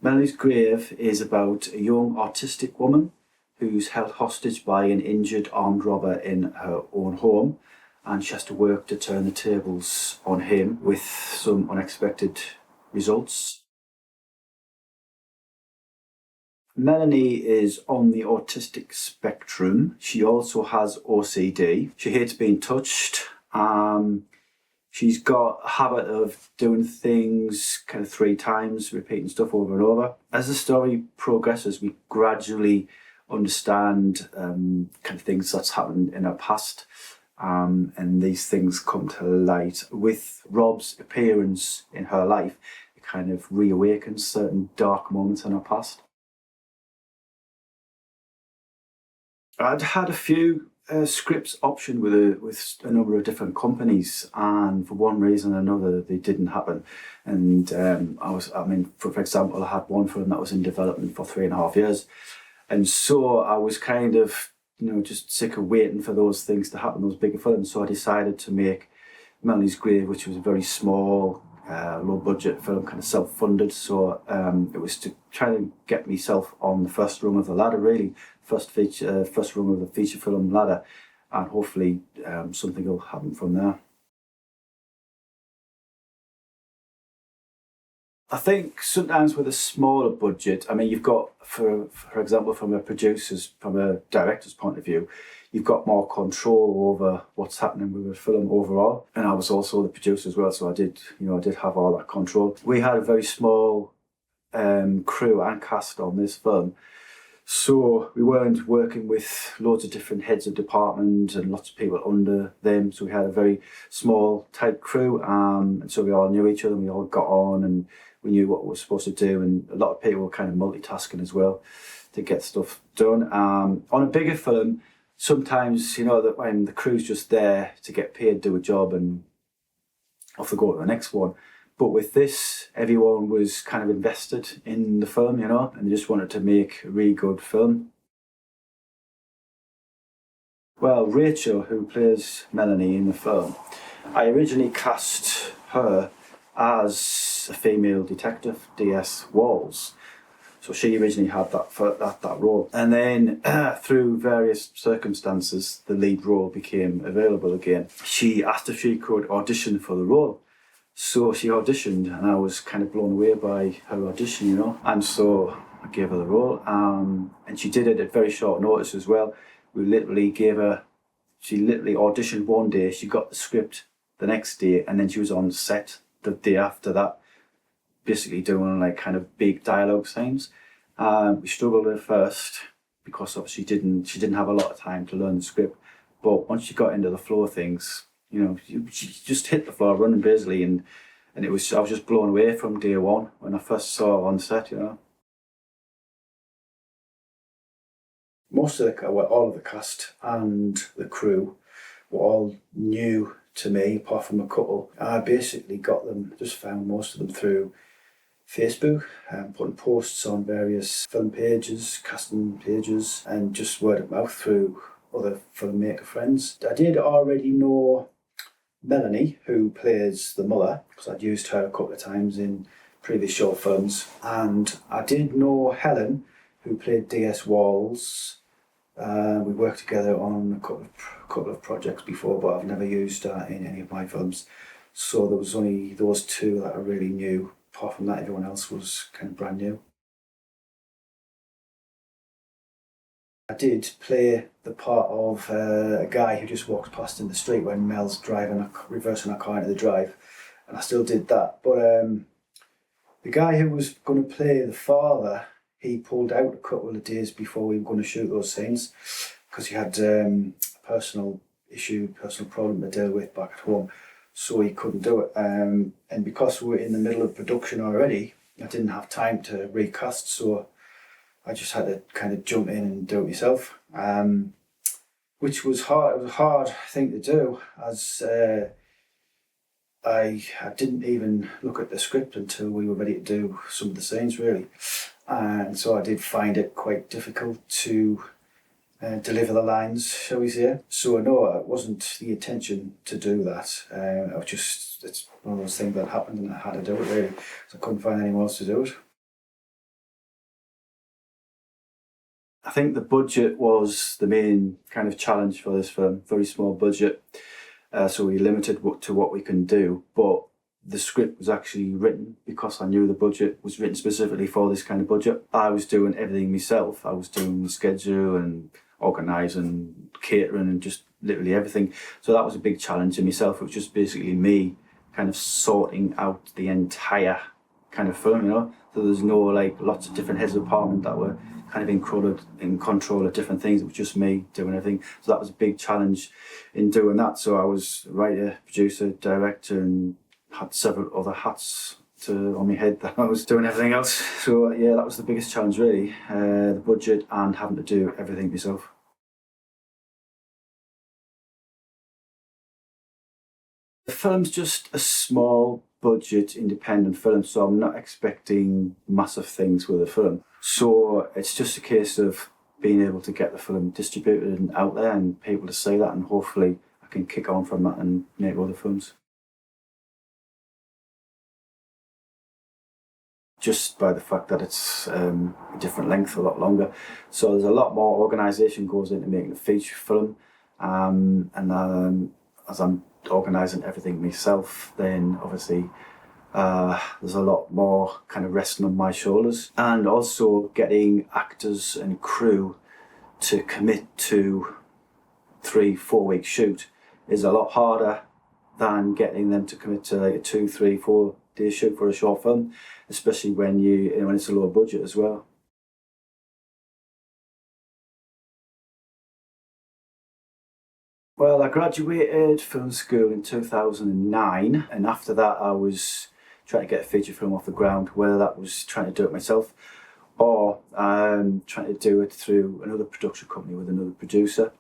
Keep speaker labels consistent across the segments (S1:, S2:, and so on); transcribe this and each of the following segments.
S1: Melanie's Grave is about a young autistic woman who's held hostage by an injured armed robber in her own home, and she has to work to turn the tables on him with some unexpected results. Melanie is on the autistic spectrum. She also has OCD. She hates being touched. She's got a habit of doing things kind of 3 times, repeating stuff over and over. As the story progresses, we gradually understand kind of things that's happened in her past, and these things come to light. With Rob's appearance in her life, it kind of reawakens certain dark moments in her past. I'd had a few scripts optioned with a number of different companies, and for one reason or another, they didn't happen. And for example, I had one film that was in development for 3.5 years, and so I was kind of, just sick of waiting for those things to happen, those bigger films. So I decided to make Melanie's Grave, which was a very small, low budget film, kind of self-funded. So it was to try and get myself on the first rung of the ladder, really, first rung of the feature film ladder, and hopefully something will happen from there. I think sometimes with a smaller budget, you've got, for example, from a director's point of view, you've got more control over what's happening with the film overall. And I was also the producer as well, so I did have all that control. We had a very small crew and cast on this film, so we weren't working with loads of different heads of department and lots of people under them. So we had a very small, tight crew, and so we all knew each other, and we all got on, and we knew what we were supposed to do, and a lot of people were kind of multitasking as well to get stuff done. On a bigger film, sometimes, that when the crew's just there to get paid, do a job, and off they go to the next one. But with this, everyone was kind of invested in the film, and they just wanted to make a really good film. Well, Rachel, who plays Melanie in the film, I originally cast her as a female detective, DS Walls. So she originally had that role. And then through various circumstances, the lead role became available again. She asked if she could audition for the role. So she auditioned, and I was kind of blown away by her audition, And so I gave her the role, and she did it at very short notice as well. She literally auditioned one day, she got the script the next day, and then she was on set the day after that, basically doing like kind of big dialogue scenes. We struggled at first because obviously she didn't have a lot of time to learn the script, but once she got into the flow of things, she just hit the floor running basically, and I was just blown away from day one when I first saw her on set, All of the cast and the crew were all new to me, apart from a couple. I basically found most of them through Facebook, putting posts on various film pages, casting pages, and just word of mouth through other filmmaker friends. I did already know Melanie, who plays the mother, because I'd used her a couple of times in previous short films, and I did know Helen, who played DS Walls. We worked together on a couple of projects before, but I've never used her in any of my films. So there was only those two that I really knew. Apart from that, everyone else was kind of brand new. I did play the part of a guy who just walks past in the street when Mel's reversing her car into the drive, and I still did that. But the guy who was going to play the father, he pulled out a couple of days before we were going to shoot those scenes because he had a personal problem to deal with back at home, so he couldn't do it. And because we were in the middle of production already, I didn't have time to recast, so I just had to kind of jump in and do it myself, which was hard. It was a hard thing to do, as I didn't even look at the script until we were ready to do some of the scenes, really. And so I did find it quite difficult to deliver the lines, shall we say. So no, it wasn't the intention to do that. It's one of those things that happened and I had to do it, really. So I couldn't find anyone else to do it. I think the budget was the main kind of challenge for this film. Very small budget, so we limited to what we can do. But the script was actually written because I knew the budget was written specifically for this kind of budget. I was doing everything myself. I was doing the schedule and organising, catering, and just literally everything. So that was a big challenge in myself. It was just basically me kind of sorting out the entire kind of film, you know. So there's no like lots of different heads of department that were kind of in control of different things. It was just me doing everything. So that was a big challenge in doing that. So I was writer, producer, director, and had several other hats on my head that I was doing everything else. So yeah, that was the biggest challenge really, the budget and having to do everything myself. The film's just a small budget independent film, so I'm not expecting massive things with the film. So it's just a case of being able to get the film distributed and out there and people to see that, and hopefully I can kick on from that and make other films. Just by the fact that it's a different length, a lot longer. So there's a lot more organisation goes into making a feature film, and as I'm organising everything myself, then obviously there's a lot more kind of resting on my shoulders, and also getting actors and crew to commit to 3-4 week shoot is a lot harder than getting them to commit to like a 2-3-4 day shoot for a short film, especially when when it's a low budget as well. Well, I graduated film school in 2009, and after that I was trying to get a feature film off the ground, whether that was trying to do it myself or trying to do it through another production company with another producer.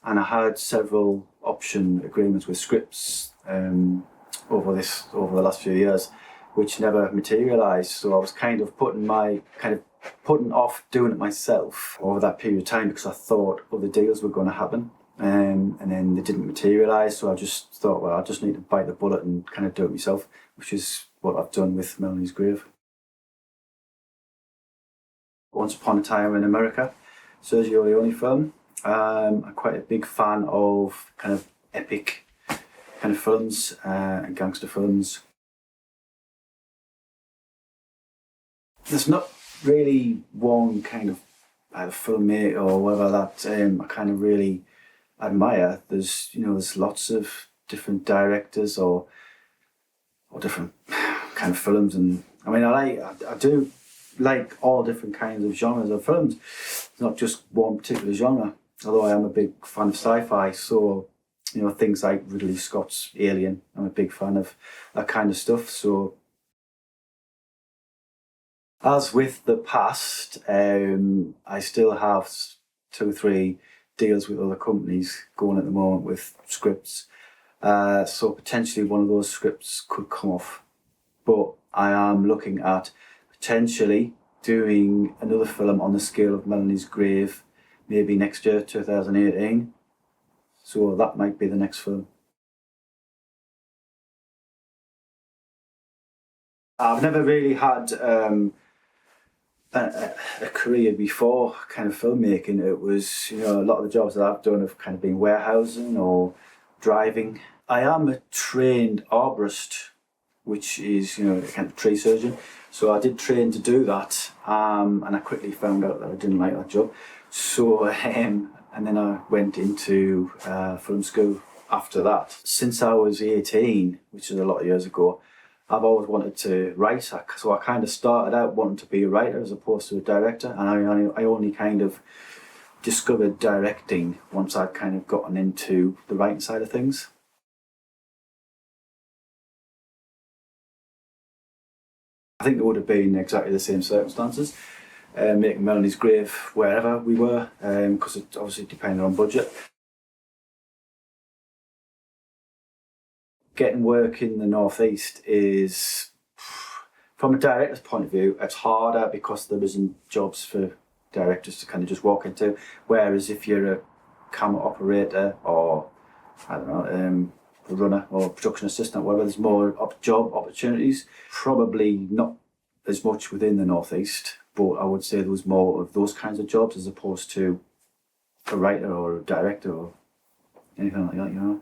S1: And I had several option agreements with scripts over the last few years, which never materialised. So I was kind of putting off doing it myself over that period of time because I thought other deals were going to happen. And then they didn't materialise, so I just thought, well, I just need to bite the bullet and kind of do it myself, which is what I've done with Melanie's Grave. Once Upon a Time in America, Sergio Leone film. I'm quite a big fan of kind of epic kind of films and gangster films. There's not really one kind of filmmaker or whatever that I kind of really admire. There's lots of different directors or different kind of films, and I mean I do like all different kinds of genres of films. It's not just one particular genre. Although I am a big fan of sci-fi, so things like Ridley Scott's Alien, I'm a big fan of that kind of stuff. So as with the past, I still have 2 or 3 deals with other companies going at the moment with scripts. So potentially one of those scripts could come off. But I am looking at potentially doing another film on the scale of Melanie's Grave, maybe next year, 2018. So that might be the next film. I've never really had a career before kind of filmmaking. It was, a lot of the jobs that I've done have kind of been warehousing or driving. I am a trained arborist, which is, a kind of tree surgeon. So I did train to do that, and I quickly found out that I didn't like that job. So, and then I went into film school after that. Since I was 18, which is a lot of years ago, I've always wanted to write, so I kind of started out wanting to be a writer as opposed to a director, and I only kind of discovered directing once I'd kind of gotten into the writing side of things. I think it would have been exactly the same circumstances, making Melanie's Grave wherever we were, because it obviously depended on budget. Getting work in the northeast is, from a director's point of view, it's harder because there isn't jobs for directors to kind of just walk into. Whereas if you're a camera operator or, I don't know, a runner or production assistant, whatever, there's more job opportunities. Probably not as much within the northeast, but I would say there was more of those kinds of jobs as opposed to a writer or a director or anything like that, you know.